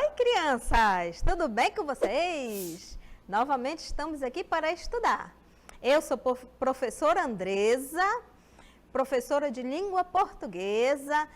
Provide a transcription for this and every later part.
Oi, crianças! Tudo bem com vocês? Novamente estamos aqui para estudar. Eu sou professora Andresa, professora de língua portuguesa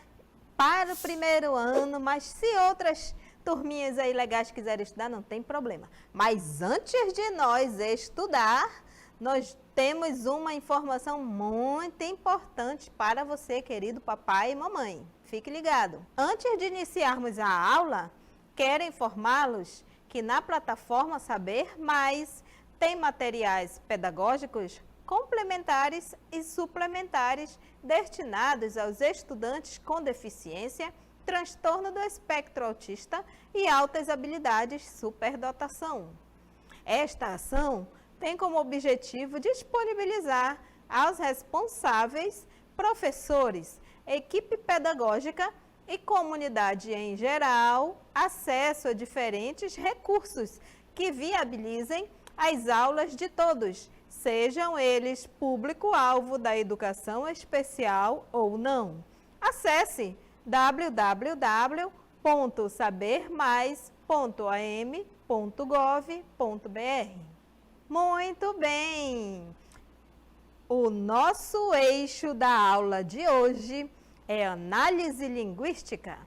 para o primeiro ano, mas se outras turminhas aí legais quiserem estudar, não tem problema. Mas antes de nós estudar, nós temos uma informação muito importante para você, querido papai e mamãe. Fique ligado. Antes de iniciarmos a aula, quero informá-los que na plataforma Saber Mais tem materiais pedagógicos complementares e suplementares destinados aos estudantes com deficiência, transtorno do espectro autista e altas habilidades superdotação. Esta ação tem como objetivo disponibilizar aos responsáveis, professores, equipe pedagógica e comunidade em geral acesso a diferentes recursos que viabilizem as aulas de todos, sejam eles público-alvo da educação especial ou não. Acesse www.sabermais.am.gov.br. Muito bem! O nosso eixo da aula de hoje é análise linguística.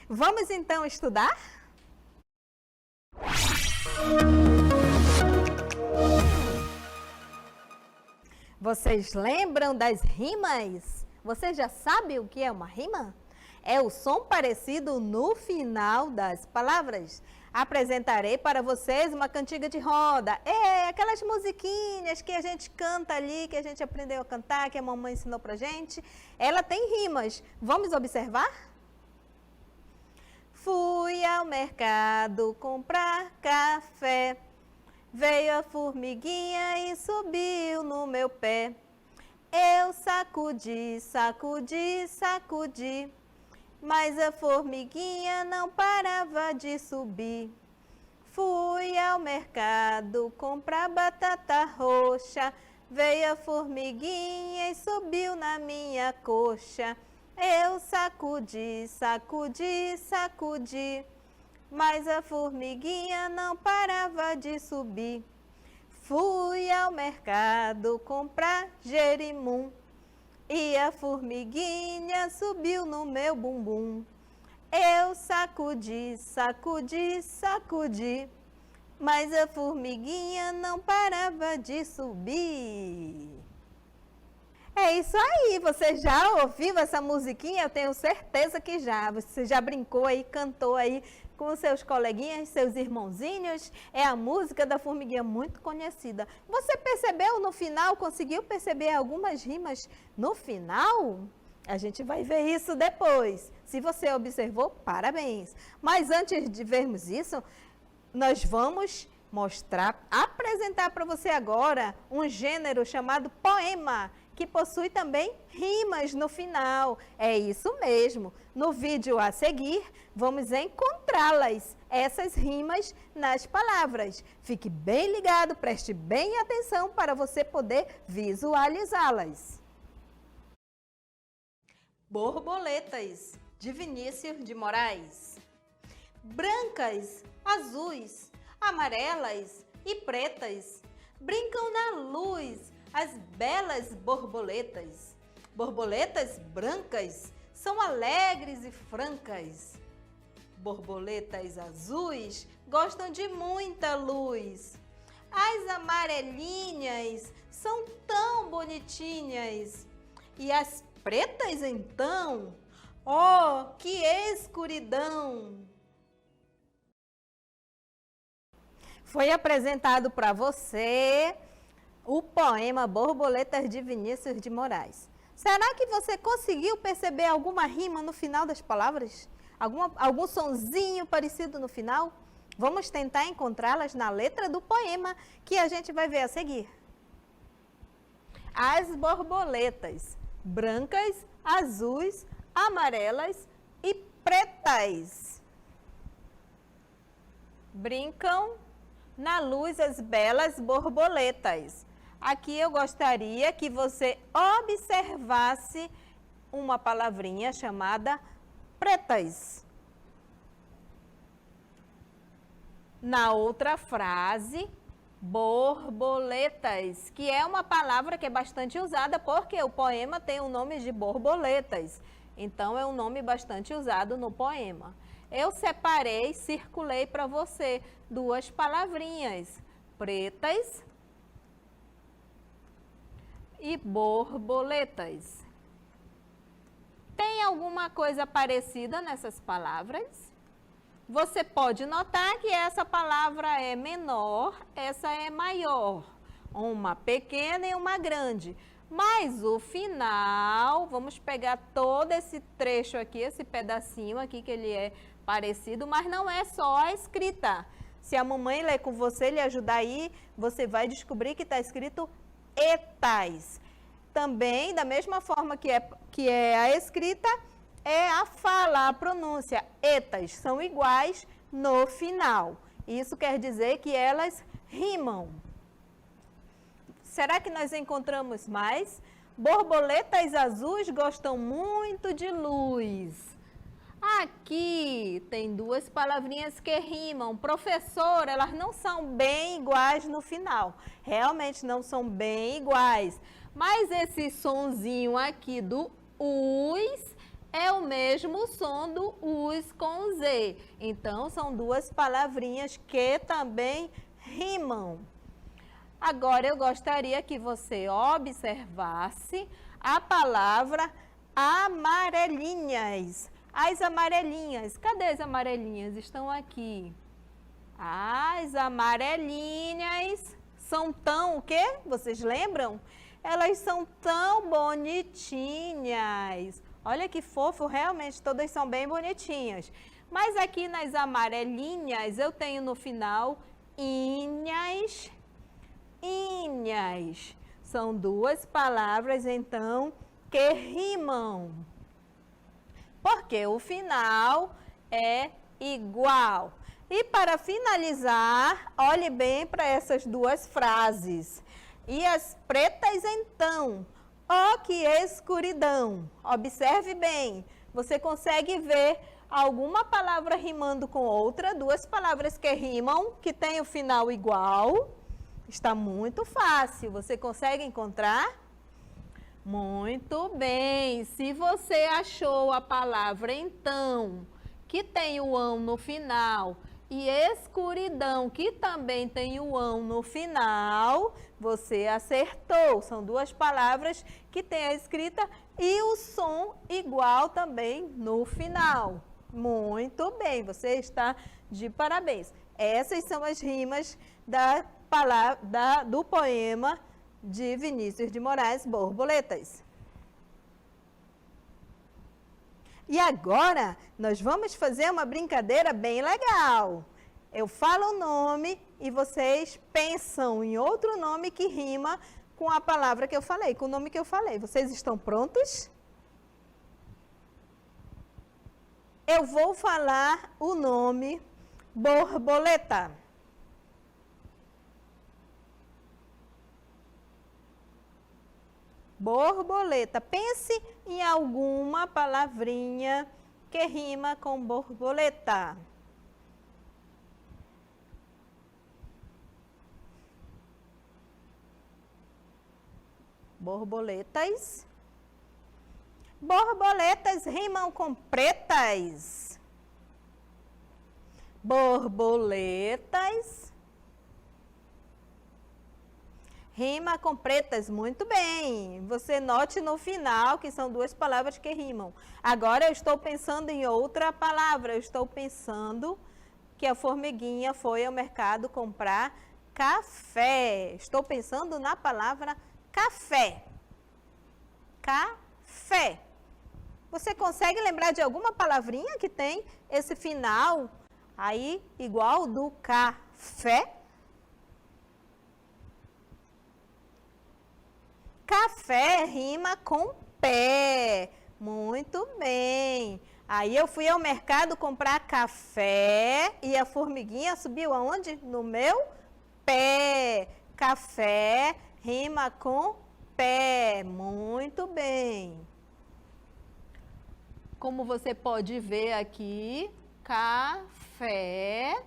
Vamos então estudar? Vocês lembram das rimas? Você já sabe o que é uma rima? É o som parecido no final das palavras. Apresentarei para vocês uma cantiga de roda. É, aquelas musiquinhas que a gente canta ali, que a gente aprendeu a cantar, que a mamãe ensinou pra gente. Ela tem rimas. Vamos observar? Fui ao mercado comprar café. Veio a formiguinha e subiu no meu pé. Eu sacudi, sacudi, sacudi, mas a formiguinha não parava de subir. Fui ao mercado comprar batata roxa. Veio a formiguinha e subiu na minha coxa. Eu sacudi, sacudi, sacudi, mas a formiguinha não parava de subir. Fui ao mercado comprar jerimum e a formiguinha subiu no meu bumbum. Eu sacudi, sacudi, sacudi, mas a formiguinha não parava de subir. É isso aí, você já ouviu essa musiquinha? Eu tenho certeza que já. Você já brincou aí, cantou aí com os seus coleguinhas, seus irmãozinhos. É a música da formiguinha muito conhecida. Você percebeu no final, conseguiu perceber algumas rimas no final? A gente vai ver isso depois. Se você observou, parabéns. Mas antes de vermos isso, nós vamos apresentar para você agora um gênero chamado poema, que possui também rimas no final. É isso mesmo. No vídeo a seguir, vamos encontrá-las, essas rimas nas palavras. Fique bem ligado, preste bem atenção para você poder visualizá-las. Borboletas, de Vinícius de Moraes. Brancas, azuis, amarelas e pretas, brincam na luz as belas borboletas. Borboletas brancas são alegres e francas. Borboletas azuis gostam de muita luz. As amarelinhas são tão bonitinhas. E as pretas então, oh, que escuridão! Foi apresentado para você o poema Borboletas de Vinícius de Moraes. Será que você conseguiu perceber alguma rima no final das palavras? Algum sonzinho parecido no final? Vamos tentar encontrá-las na letra do poema que a gente vai ver a seguir. As borboletas brancas, azuis, amarelas e pretas. Brincam na luz as belas borboletas. Aqui eu gostaria que você observasse uma palavrinha chamada pretas. Na outra frase, borboletas, que é uma palavra que é bastante usada porque o poema tem o nome de borboletas. Então, é um nome bastante usado no poema. Eu separei, circulei para você duas palavrinhas, pretas e borboletas. Tem alguma coisa parecida nessas palavras? Você pode notar que essa palavra é menor, essa é maior. Uma pequena e uma grande. Mas o final, vamos pegar todo esse trecho aqui, esse pedacinho aqui que ele é parecido, mas não é só a escrita. Se a mamãe ler com você, lhe ajudar aí, você vai descobrir que está escrito etais. Também, da mesma forma que é a escrita, é a fala, a pronúncia. Etas são iguais no final. Isso quer dizer que elas rimam. Será que nós encontramos mais? Borboletas azuis gostam muito de luz. Aqui tem duas palavrinhas que rimam. Professor, elas não são bem iguais no final. Realmente não são bem iguais. Mas esse sonzinho aqui do us é o mesmo som do us com Z. Então, são duas palavrinhas que também rimam. Agora, eu gostaria que você observasse a palavra amarelinhas. As amarelinhas, cadê as amarelinhas? Estão aqui. As amarelinhas são tão o quê? Vocês lembram? Elas são tão bonitinhas. Olha que fofo, realmente todas são bem bonitinhas. Mas aqui nas amarelinhas eu tenho no final inhas, inhas. São duas palavras então que rimam. Porque o final é igual. E para finalizar, olhe bem para essas duas frases. E as pretas então, ó que escuridão. Observe bem, você consegue ver alguma palavra rimando com outra, duas palavras que rimam, que tem o final igual. Está muito fácil, você consegue encontrar? Muito bem, se você achou a palavra então, que tem o ão no final, e escuridão, que também tem o ão no final, você acertou. São duas palavras que têm a escrita e o som igual também no final. Muito bem, você está de parabéns. Essas são as rimas do poema de Vinícius de Moraes, Borboletas. E agora, nós vamos fazer uma brincadeira bem legal. Eu falo o nome e vocês pensam em outro nome que rima com a palavra que eu falei, com o nome que eu falei. Vocês estão prontos? Eu vou falar o nome borboleta. Borboleta. Pense em alguma palavrinha que rima com borboleta. Borboletas. Borboletas rimam com pretas. Borboletas rima com pretas, muito bem. Você note no final que são duas palavras que rimam. Agora eu estou pensando em outra palavra. Eu estou pensando que a formiguinha foi ao mercado comprar café. Estou pensando na palavra café. Café. Você consegue lembrar de alguma palavrinha que tem esse final aí igual do café? Café rima com pé. Muito bem. Aí eu fui ao mercado comprar café e a formiguinha subiu aonde? No meu pé. Café rima com pé. Muito bem. Como você pode ver aqui, café,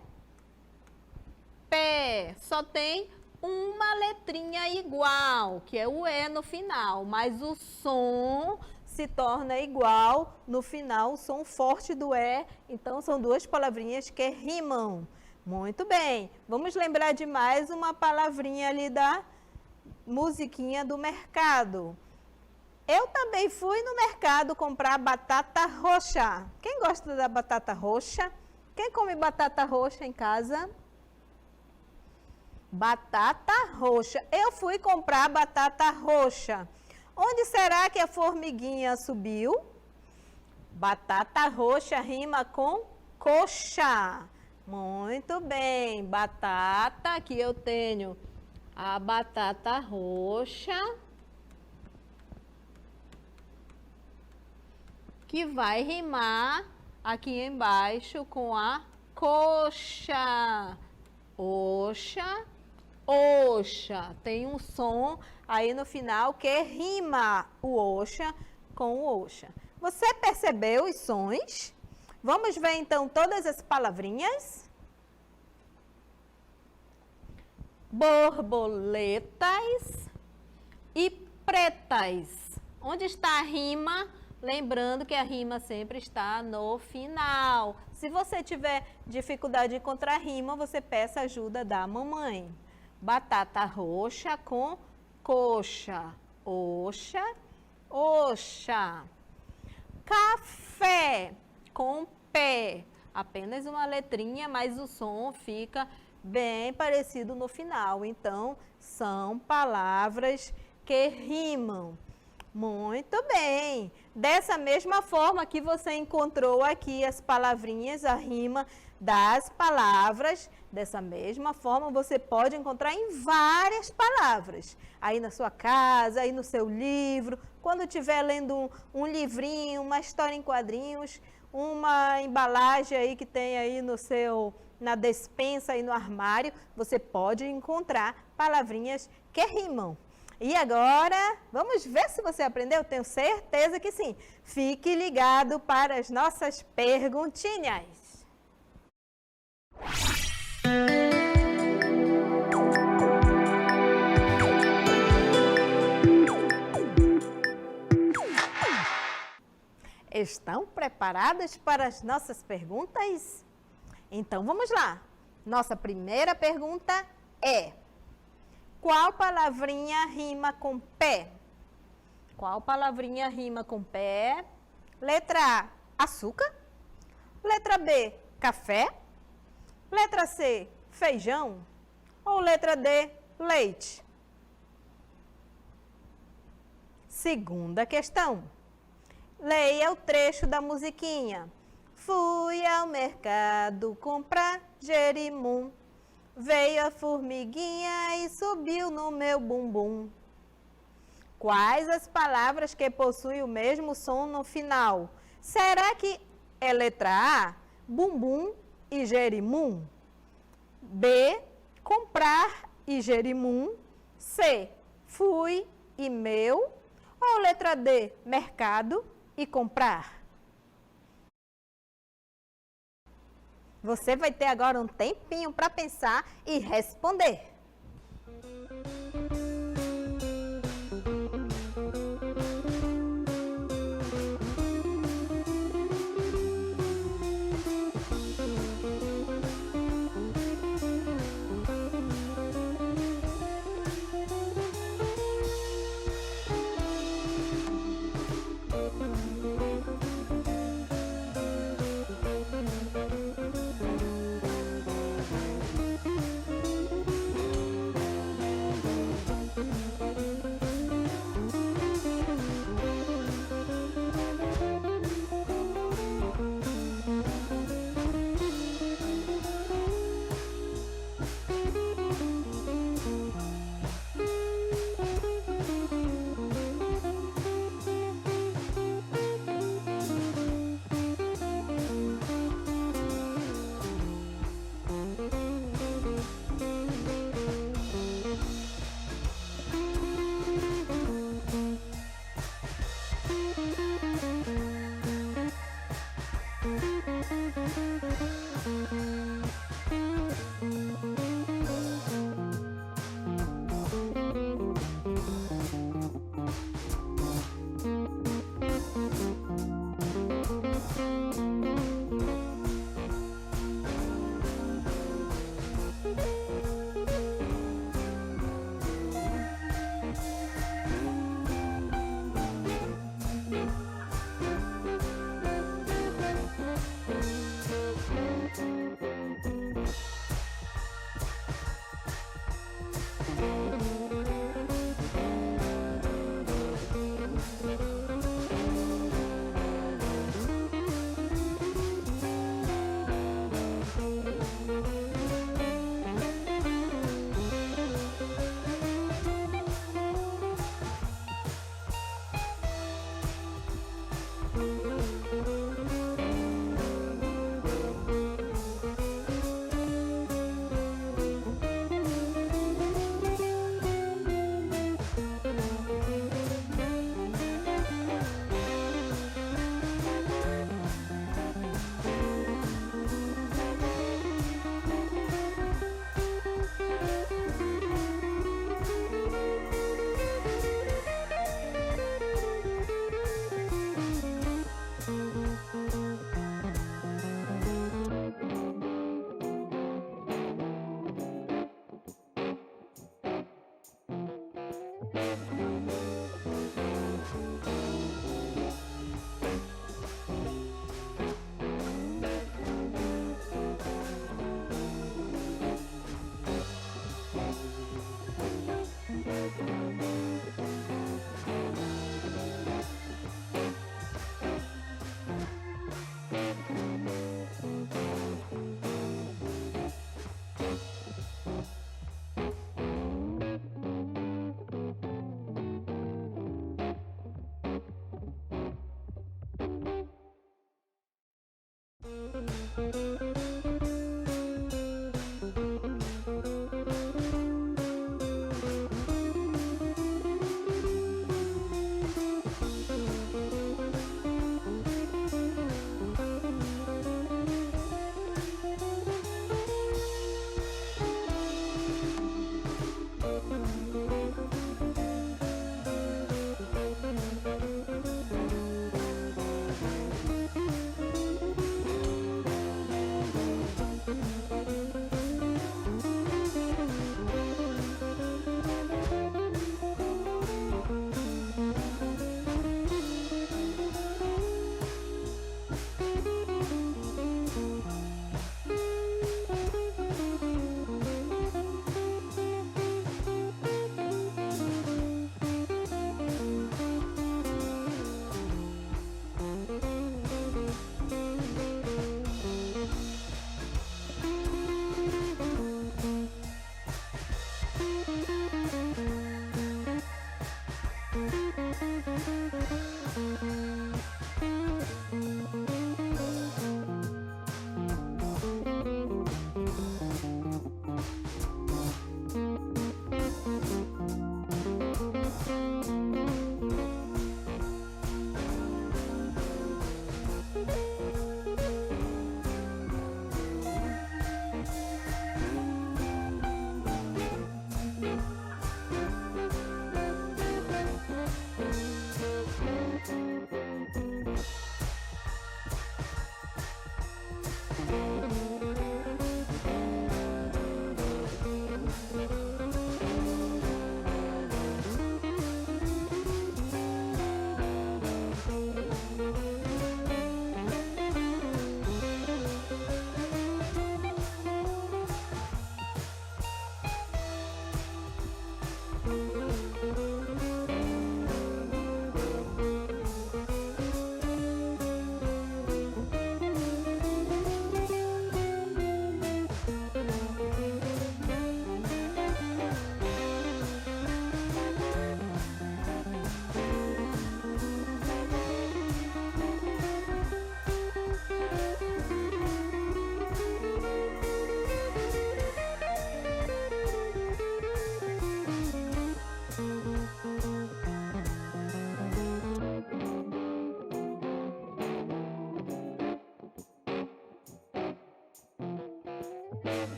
pé. Só tem uma letrinha igual, que é o E no final, mas o som se torna igual no final, o som forte do E. Então, são duas palavrinhas que rimam. Muito bem. Vamos lembrar de mais uma palavrinha ali da musiquinha do mercado. Eu também fui no mercado comprar batata roxa. Quem gosta da batata roxa? Quem come batata roxa em casa? Batata roxa. Eu fui comprar batata roxa. Onde será que a formiguinha subiu? Batata roxa rima com coxa. Muito bem. Batata, aqui eu tenho a batata roxa, que vai rimar aqui embaixo com a coxa. Oxa, oxa. Tem um som aí no final que rima o oxa com o oxa. Você percebeu os sons? Vamos ver então todas as palavrinhas. Borboletas e pretas. Onde está a rima? Lembrando que a rima sempre está no final. Se você tiver dificuldade de encontrar rima, você peça ajuda da mamãe. Batata roxa com coxa. Oxa, oxa. Café com pé. Apenas uma letrinha, mas o som fica bem parecido no final. Então, são palavras que rimam. Muito bem. Dessa mesma forma que você encontrou aqui as palavrinhas, a rima das palavras, dessa mesma forma você pode encontrar em várias palavras. Aí na sua casa, aí no seu livro, quando estiver lendo um livrinho, uma história em quadrinhos, uma embalagem aí que tem aí na despensa e no armário, você pode encontrar palavrinhas que rimam. E agora, vamos ver se você aprendeu? Tenho certeza que sim. Fique ligado para as nossas perguntinhas. Estão preparadas para as nossas perguntas? Então, vamos lá. Nossa primeira pergunta é: qual palavrinha rima com pé? Qual palavrinha rima com pé? Letra A, açúcar. Letra B, café. Letra C, feijão. Ou letra D, leite? Segunda questão. Leia o trecho da musiquinha. Fui ao mercado comprar jerimum. Veio a formiguinha e subiu no meu bumbum. Quais as palavras que possuem o mesmo som no final? Será que é letra A, bumbum e jerimum? B, comprar e jerimum? C, fui e meu? Ou letra D, mercado e comprar? Você vai ter agora um tempinho para pensar e responder.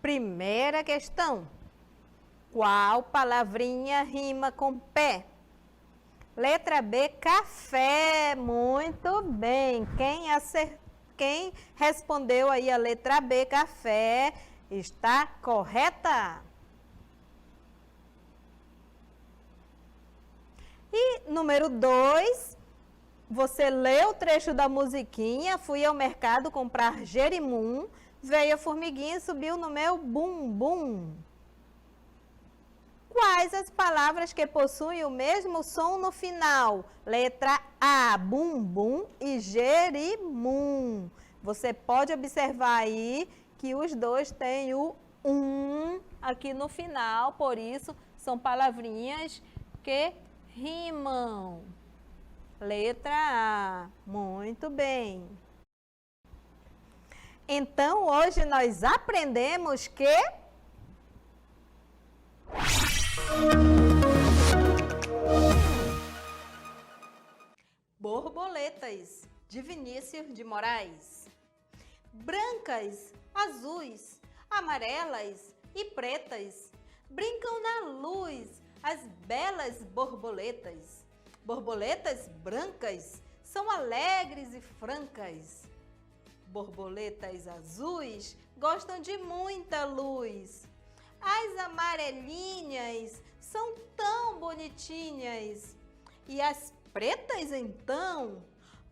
Primeira questão. Qual palavrinha rima com pé? Letra B, café. Muito bem. Quem respondeu aí a letra B, café, está correta. E número 2, você leu o trecho da musiquinha, fui ao mercado comprar jerimum, veio a formiguinha e subiu no meu bumbum. Quais as palavras que possuem o mesmo som no final? Letra A, bumbum e jerimum. Você pode observar aí que os dois têm o aqui no final, por isso são palavrinhas que rimam. Letra A, muito bem. Então, hoje nós aprendemos que borboletas, de Vinícius de Moraes. Brancas, azuis, amarelas e pretas, brincam na luz as belas borboletas. Borboletas brancas são alegres e francas. Borboletas azuis gostam de muita luz. As amarelinhas são tão bonitinhas. E as pretas, então?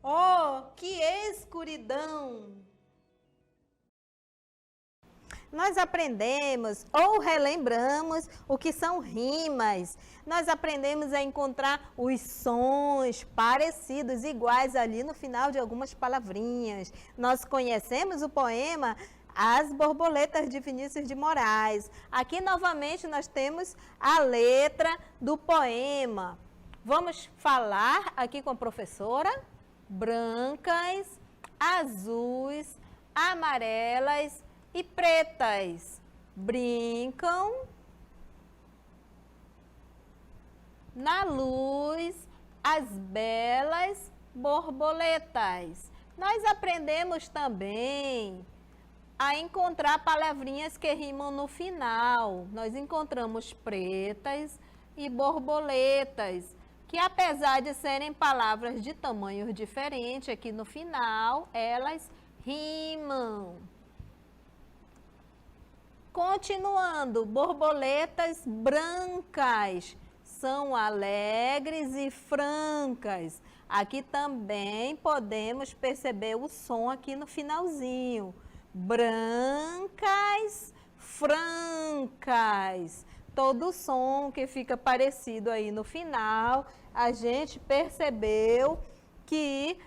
Oh, que escuridão! Nós aprendemos ou relembramos o que são rimas. Nós aprendemos a encontrar os sons parecidos, iguais ali no final de algumas palavrinhas. Nós conhecemos o poema As Borboletas, de Vinícius de Moraes. Aqui, novamente, nós temos a letra do poema. Vamos falar aqui com a professora. Brancas, azuis, amarelas e pretas brincam na luz as belas borboletas. Nós aprendemos também a encontrar palavrinhas que rimam no final. Nós encontramos pretas e borboletas, que apesar de serem palavras de tamanhos diferentes, aqui no final elas rimam. Continuando, borboletas brancas são alegres e francas. Aqui também podemos perceber o som aqui no finalzinho. Brancas, francas. Todo som que fica parecido aí no final, a gente percebeu que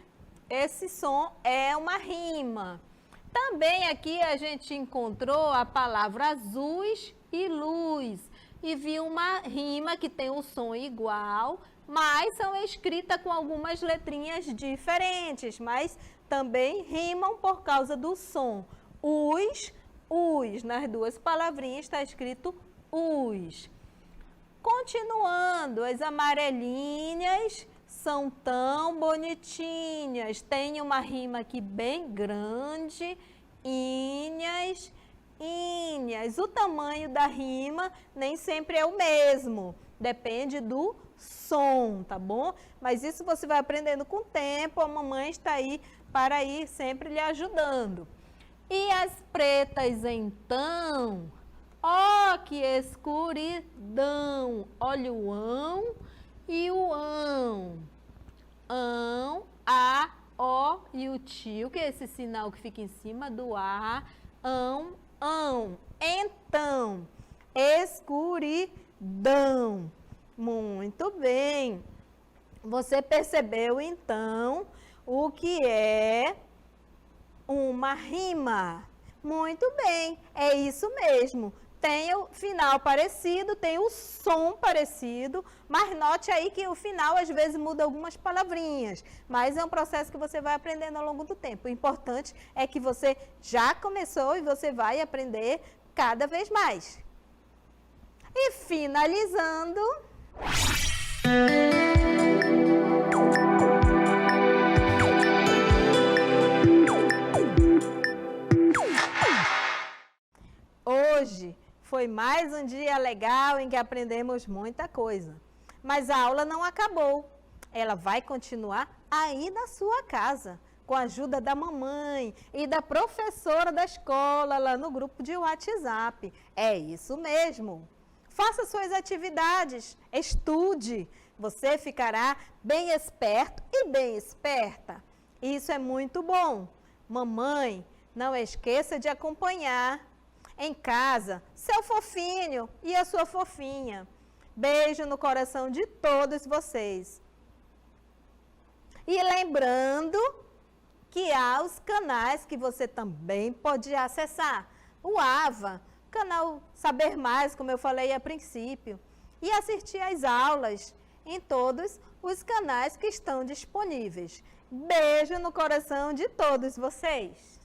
esse som é uma rima. Também aqui a gente encontrou a palavra azuis e luz e viu uma rima que tem o som igual, mas são escritas com algumas letrinhas diferentes, mas também rimam por causa do som. Us, nas duas palavrinhas está escrito us. Continuando, as amarelinhas são tão bonitinhas. Tem uma rima aqui bem grande. Inhas, inhas. O tamanho da rima nem sempre é o mesmo. Depende do som, tá bom? Mas isso você vai aprendendo com o tempo. A mamãe está aí para ir sempre lhe ajudando. E as pretas, então? Ó, que escuridão! Olha o ão e o ão. Ão, a, o e o tio, que é esse sinal que fica em cima do a. Ão, ão. Então, escuridão. Muito bem. Você percebeu, então, o que é uma rima? Muito bem, é isso mesmo. Tem o final parecido, tem o som parecido, mas note aí que o final às vezes muda algumas palavrinhas, mas é um processo que você vai aprendendo ao longo do tempo. O importante é que você já começou e você vai aprender cada vez mais. E finalizando... Hoje foi mais um dia legal em que aprendemos muita coisa. Mas a aula não acabou. Ela vai continuar aí na sua casa, com a ajuda da mamãe e da professora da escola lá no grupo de WhatsApp. É isso mesmo. Faça suas atividades, estude. Você ficará bem esperto e bem esperta. Isso é muito bom. Mamãe, não esqueça de acompanhar em casa seu fofinho e a sua fofinha. Beijo no coração de todos vocês. E lembrando que há os canais que você também pode acessar. O AVA, canal Saber Mais, como eu falei a princípio. E assistir às aulas em todos os canais que estão disponíveis. Beijo no coração de todos vocês.